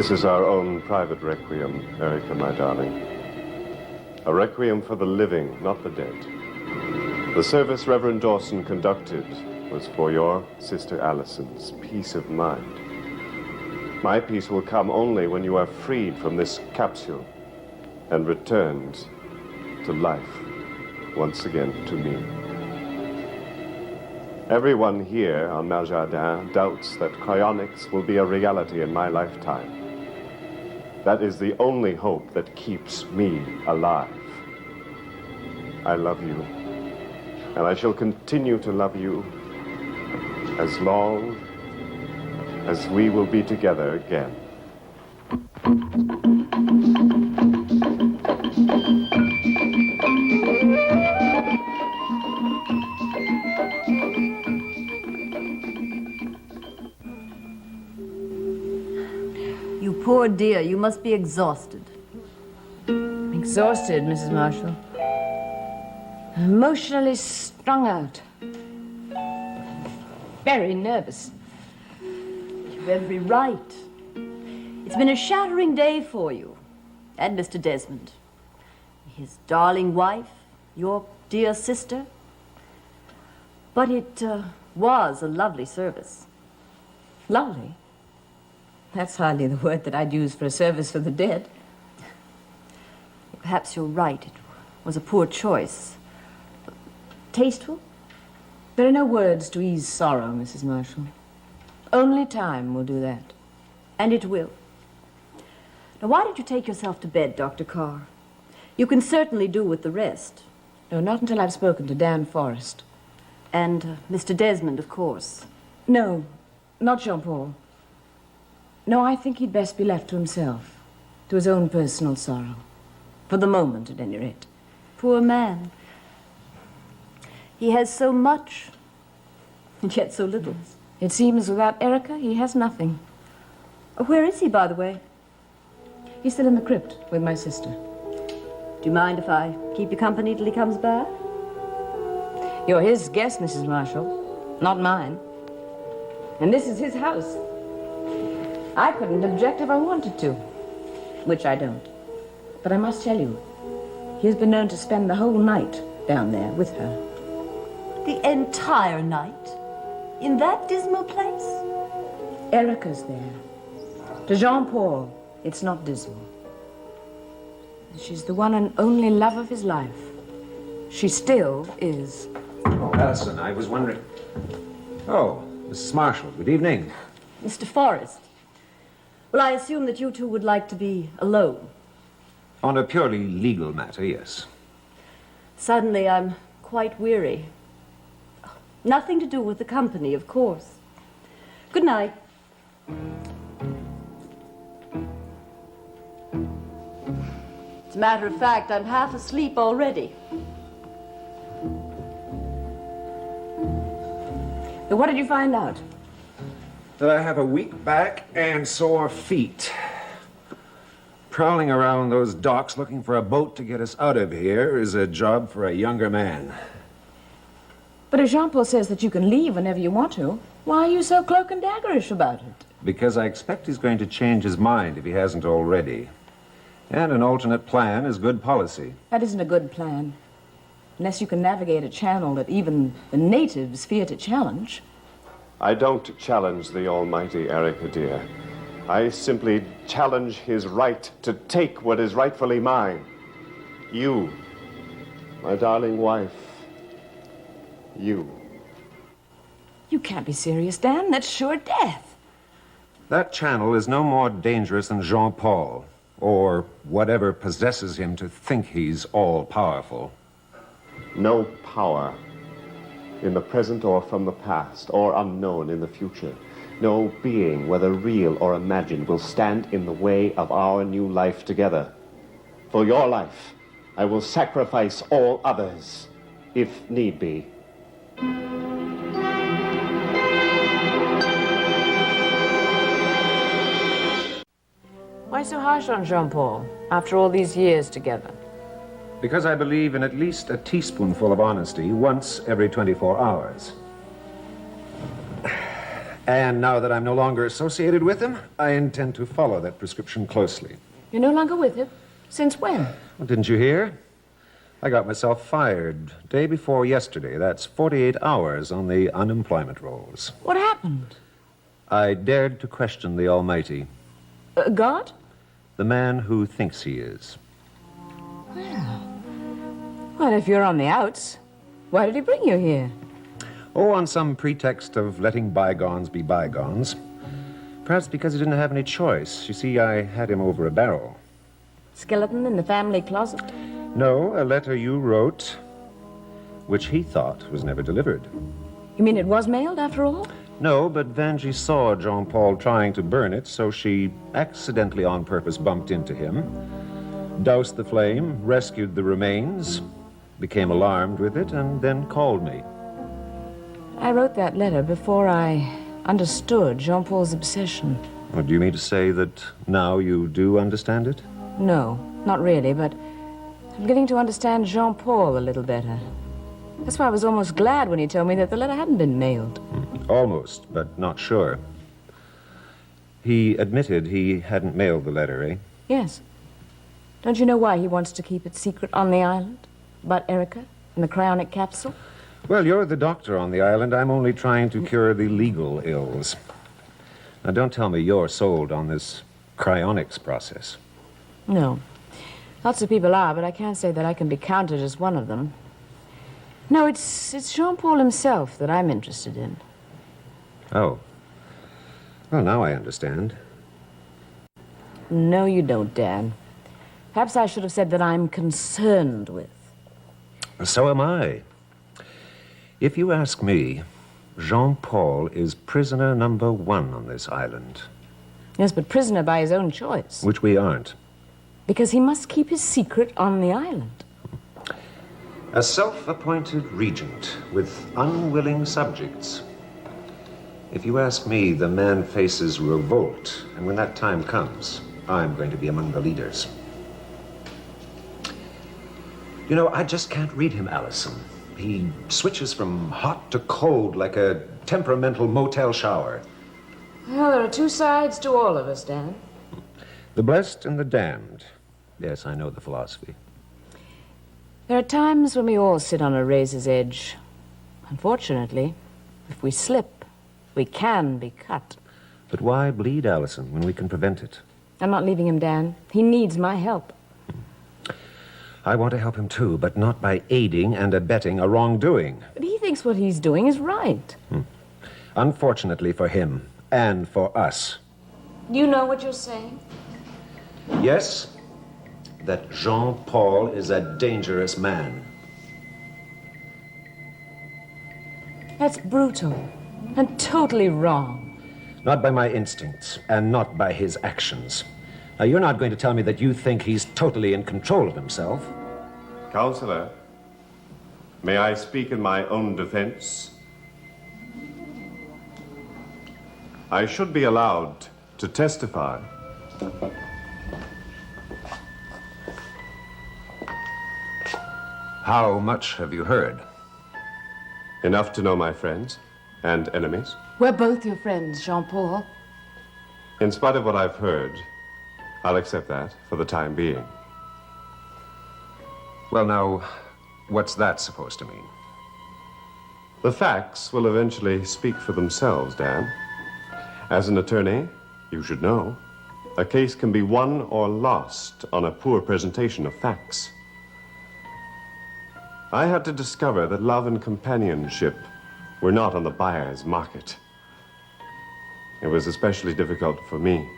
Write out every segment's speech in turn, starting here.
This is our own private requiem, Erica, my darling. A requiem for the living, not the dead. The service Reverend Dawson conducted was for your sister Allison's peace of mind. My peace will come only when you are freed from this capsule and returned to life once again to me. Everyone here on Maljardin doubts that cryonics will be a reality in my lifetime. That is the only hope that keeps me alive. I love you, and I shall continue to love you as long as we will be together again. You poor dear, you must be exhausted. Exhausted, Mrs. Marshall. Emotionally strung out. Very nervous. You've every right. It's been a shattering day for you and Mr. Desmond. His darling wife, your dear sister. But it was a lovely service. Lovely? That's hardly the word that I'd use for a service for the dead. Perhaps you're right. It was a poor choice. Tasteful? There are no words to ease sorrow, Mrs. Marshall. Only time will do that. And it will. Now, why don't you take yourself to bed, Dr. Carr? You can certainly do with the rest. No, not until I've spoken to Dan Forrest. And Mr. Desmond, of course. No, not Jean-Paul. No, I think he'd best be left to himself, to his own personal sorrow. For the moment, at any rate. Poor man. He has so much, and yet so little. It seems without Erica, he has nothing. Where is he, by the way? He's still in the crypt with my sister. Do you mind if I keep you company till he comes back? You're his guest, Mrs. Marshall, not mine. And this is his house. I couldn't object if I wanted to, which I don't. But I must tell you, he has been known to spend the whole night down there with her. The entire night? In that dismal place? Erica's there. To Jean-Paul, it's not dismal. She's the one and only love of his life. She still is. Oh, Allison, I was wondering... Oh, Mrs. Marshall, good evening. Mr. Forrest. Well, I assume that you two would like to be alone. On a purely legal matter, yes. Suddenly, I'm quite weary. Nothing to do with the company, of course. Good night. As a matter of fact, I'm half asleep already. So what did you find out? That I have a weak back and sore feet. Prowling around those docks looking for a boat to get us out of here is a job for a younger man. But if Jean-Paul says that you can leave whenever you want to, why are you so cloak and daggerish about it? Because I expect he's going to change his mind if he hasn't already. And an alternate plan is good policy. That isn't a good plan. Unless you can navigate a channel that even the natives fear to challenge. I don't challenge the Almighty, Erica, dear. I simply challenge his right to take what is rightfully mine. You, my darling wife. You. You can't be serious, Dan. That's sure death. That channel is no more dangerous than Jean-Paul, or whatever possesses him to think he's all-powerful. No power in the present or from the past, or unknown in the future. No being, whether real or imagined, will stand in the way of our new life together. For your life, I will sacrifice all others, if need be. Why so harsh on Jean-Paul, after all these years together? Because I believe in at least a teaspoonful of honesty once every 24 hours. And now that I'm no longer associated with him, I intend to follow that prescription closely. You're no longer with him? Since when? Well, didn't you hear? I got myself fired day before yesterday. That's 48 hours on the unemployment rolls. What happened? I dared to question the Almighty, God? the man who thinks he is. Well, if you're on the outs, why did he bring you here? Oh, on some pretext of letting bygones be bygones. Perhaps because he didn't have any choice. You see, I had him over a barrel. Skeleton in the family closet? No, a letter you wrote, which he thought was never delivered. You mean it was mailed after all? No, but Vanjie saw Jean-Paul trying to burn it, so she accidentally on purpose bumped into him, doused the flame, rescued the remains, became alarmed with it, and then called me. I wrote that letter before I understood Jean-Paul's obsession. Well, do you mean to say that now you do understand it? No, not really, but I'm getting to understand Jean-Paul a little better. That's why I was almost glad when he told me that the letter hadn't been mailed. Almost, but not sure. He admitted he hadn't mailed the letter, eh? Yes. Don't you know why he wants to keep it secret on the island? About Erica and the cryonic capsule? Well, you're the doctor on the island. I'm only trying to cure the legal ills. Now, don't tell me you're sold on this cryonics process. No. Lots of people are, but I can't say that I can be counted as one of them. No, it's Jean-Paul himself that I'm interested in. Oh. Well, now I understand. No, you don't, Dan. Perhaps I should have said that I'm concerned with. So am I. If you ask me, Jean-Paul is prisoner number 1 on this island. Yes, but prisoner by his own choice. Which we aren't. Because he must keep his secret on the island. A self-appointed regent with unwilling subjects. If you ask me, the man faces revolt, and when that time comes, I'm going to be among the leaders. You know, I just can't read him, Allison. He switches from hot to cold like a temperamental motel shower. Well, there are two sides to all of us, Dan. The blessed and the damned. Yes, I know the philosophy. There are times when we all sit on a razor's edge. Unfortunately, if we slip, we can be cut. But why bleed, Allison, when we can prevent it? I'm not leaving him, Dan. He needs my help. I want to help him too, but not by aiding and abetting a wrongdoing. But he thinks what he's doing is right. Unfortunately for him, and for us. You know what you're saying? Yes, that Jean-Paul is a dangerous man. That's brutal and totally wrong. Not by my instincts, and not by his actions. Now, you're not going to tell me that you think he's totally in control of himself. Counselor, may I speak in my own defense? I should be allowed to testify. How much have you heard? Enough to know my friends and enemies. We're both your friends, Jean-Paul. In spite of what I've heard, I'll accept that for the time being. Well, now, what's that supposed to mean? The facts will eventually speak for themselves, Dan. As an attorney, you should know, a case can be won or lost on a poor presentation of facts. I had to discover that love and companionship were not on the buyer's market. It was especially difficult for me,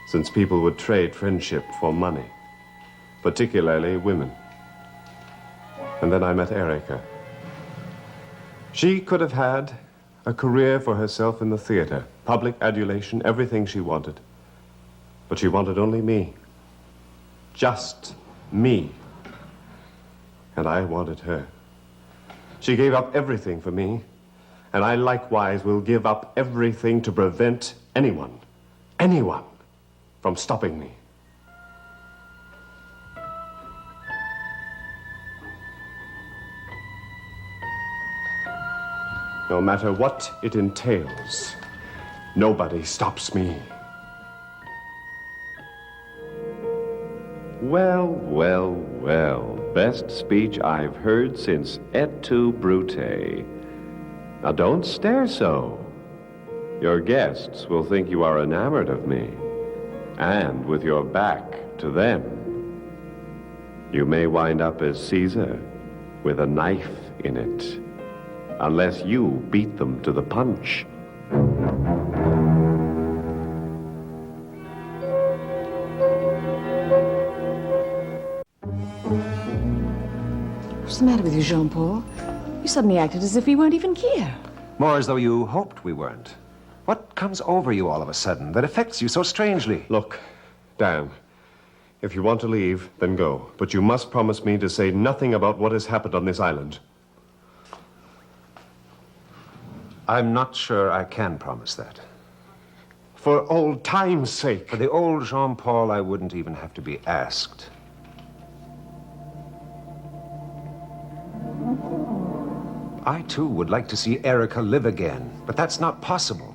since people would trade friendship for money, particularly women. And then I met Erica. She could have had a career for herself in the theater, public adulation, everything she wanted. But she wanted only me. Just me. And I wanted her. She gave up everything for me, and I likewise will give up everything to prevent anyone from stopping me. No matter what it entails, Nobody stops me. Well, well, well. Best speech I've heard since Et tu, Brute. Now don't stare so. Your guests will think you are enamored of me. And with your back to them, you may wind up as Caesar with a knife in it, unless you beat them to the punch. What's the matter with you, Jean-Paul? You suddenly acted as if we weren't even here. More as though you hoped we weren't. What comes over you all of a sudden that affects you so strangely? Look, Dan, if you want to leave, then go. But you must promise me to say nothing about what has happened on this island. I'm not sure I can promise that. For old time's sake. For the old Jean-Paul, I wouldn't even have to be asked. I, too, would like to see Erica live again, but that's not possible.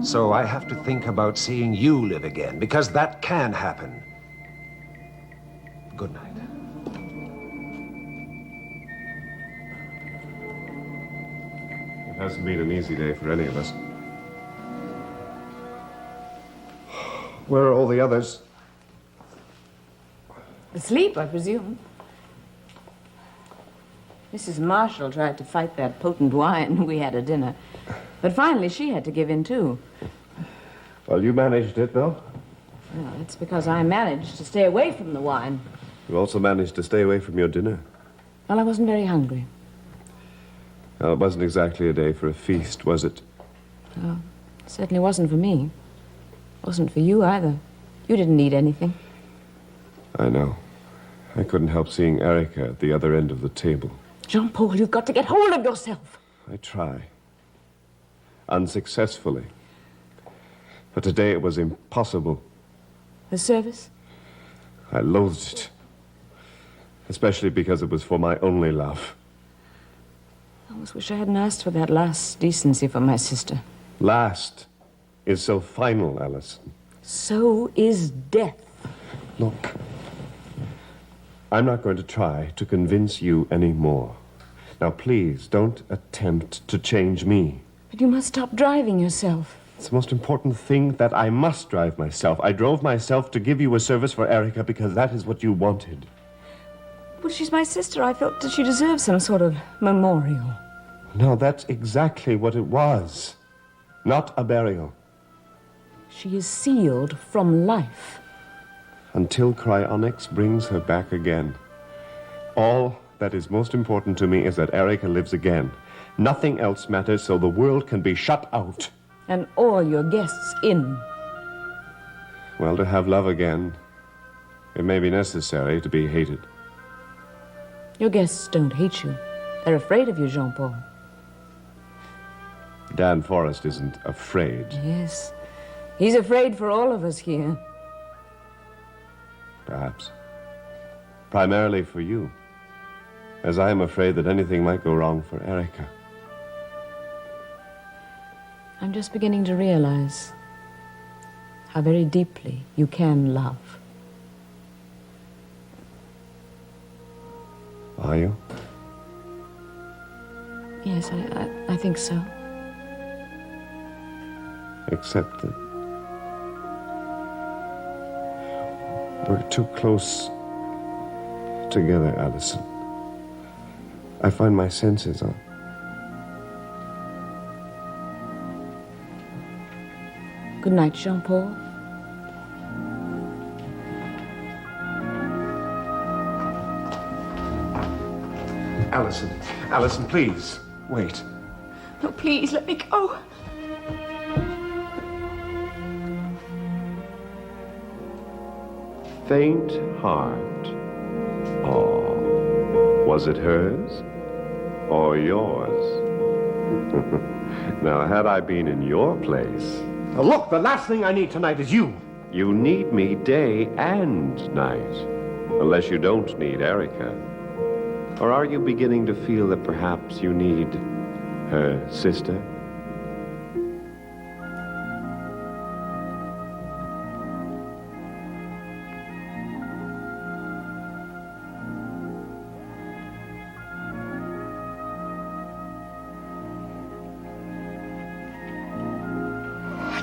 So I have to think about seeing you live again, because that can happen. Good night. It hasn't been an easy day for any of us. Where are all the others? Asleep, I presume. Mrs. Marshall tried to fight that potent wine we had at dinner. But finally, she had to give in, too. Well, you managed it, though. Well, it's because I managed to stay away from the wine. You also managed to stay away from your dinner. Well, I wasn't very hungry. Well, it wasn't exactly a day for a feast, was it? Oh, it certainly wasn't for me. Wasn't for you, either. You didn't eat anything. I know. I couldn't help seeing Erica at the other end of the table. Jean-Paul, you've got to get hold of yourself. I try. Unsuccessfully. But today it was impossible. The service? I loathed it. Especially because it was for my only love. I almost wish I hadn't asked for that last decency for my sister. Last is so final, Alison. So is death. Look, I'm not going to try to convince you anymore. Now, please, don't attempt to change me. But you must stop driving yourself. It's the most important thing that I must drive myself. I drove myself to give you a service for Erica because that is what you wanted. Well, she's my sister. I felt that she deserved some sort of memorial. No, that's exactly what it was. Not a burial. She is sealed from life. Until cryonics brings her back again. All that is most important to me is that Erica lives again. Nothing else matters, so the world can be shut out. And all your guests in. Well, to have love again, it may be necessary to be hated. Your guests don't hate you. They're afraid of you, Jean-Paul. Dan Forrest isn't afraid. Yes. He's afraid for all of us here. Perhaps. Primarily for you. As I am afraid that anything might go wrong for Erica. I'm just beginning to realize how very deeply you can love. Are you? Yes, I think so. Except that we're too close together, Alison. I find my senses are... Good night, Jean-Paul. Alison, please, wait. No, please, let me go. Faint heart. Oh, was it hers or yours? Now, had I been in your place... Now, look, the last thing I need tonight is you. You need me day and night, unless you don't need Erica. Or are you beginning to feel that perhaps you need her sister?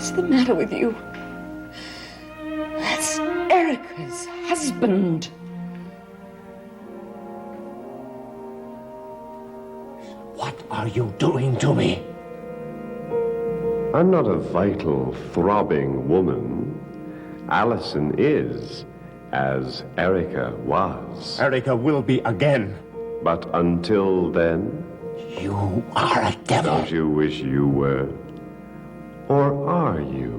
What's the matter with you? That's Erica's husband. What are you doing to me? I'm not a vital, throbbing woman. Allison is, as Erica was. Erica will be again. But until then, You are a devil. don't you wish you were? Or are you?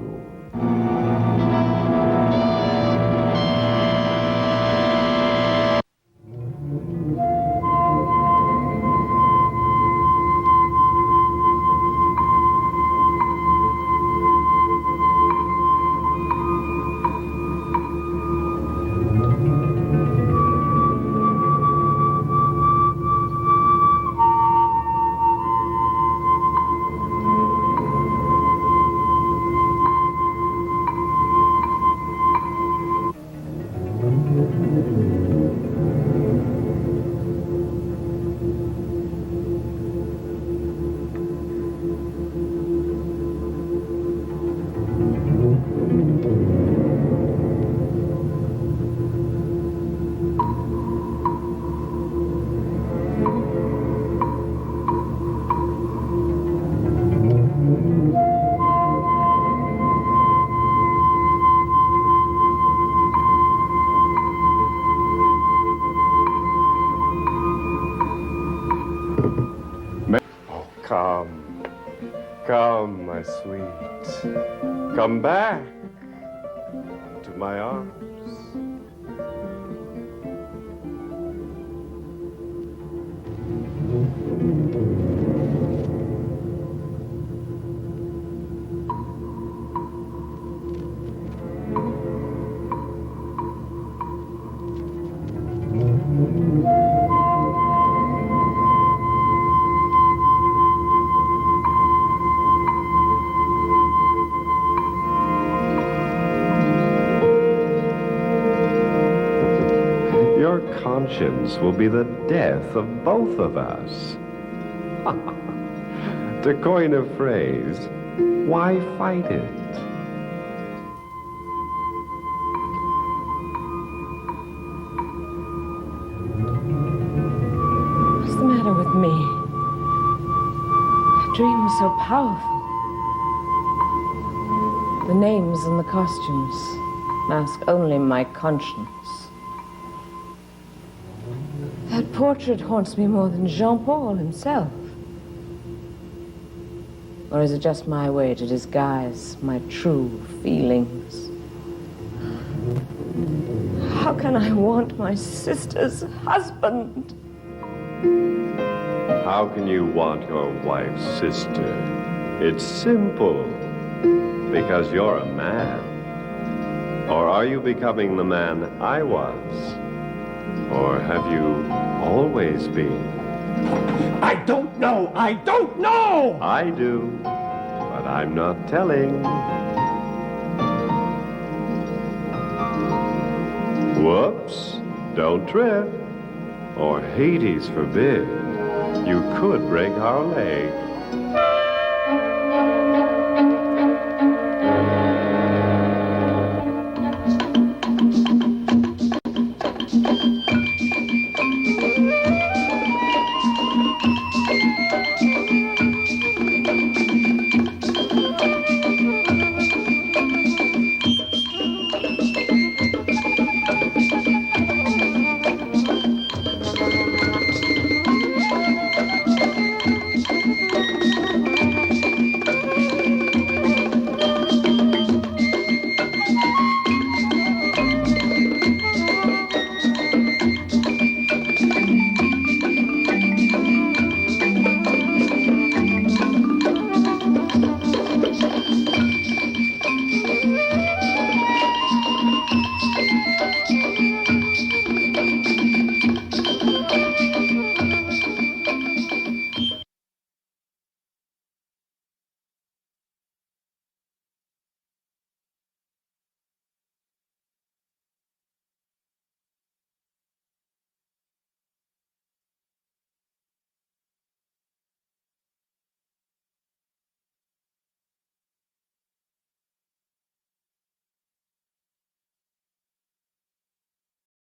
Come, come, my sweet. Come back to my arms. Your conscience will be the death of both of us. To coin a phrase, why fight it? What's the matter with me? The dream was so powerful. The names and the costumes mask only my conscience. That portrait haunts me more than Jean-Paul himself. Or is it just my way to disguise my true feelings? How can I want my sister's husband? How can you want your wife's sister? It's simple. Because you're a man. Or are you becoming the man I was? Or have you always been? I don't know. I don't know. I do, but I'm not telling. Whoops, don't trip. Or Hades forbid, you could break our leg.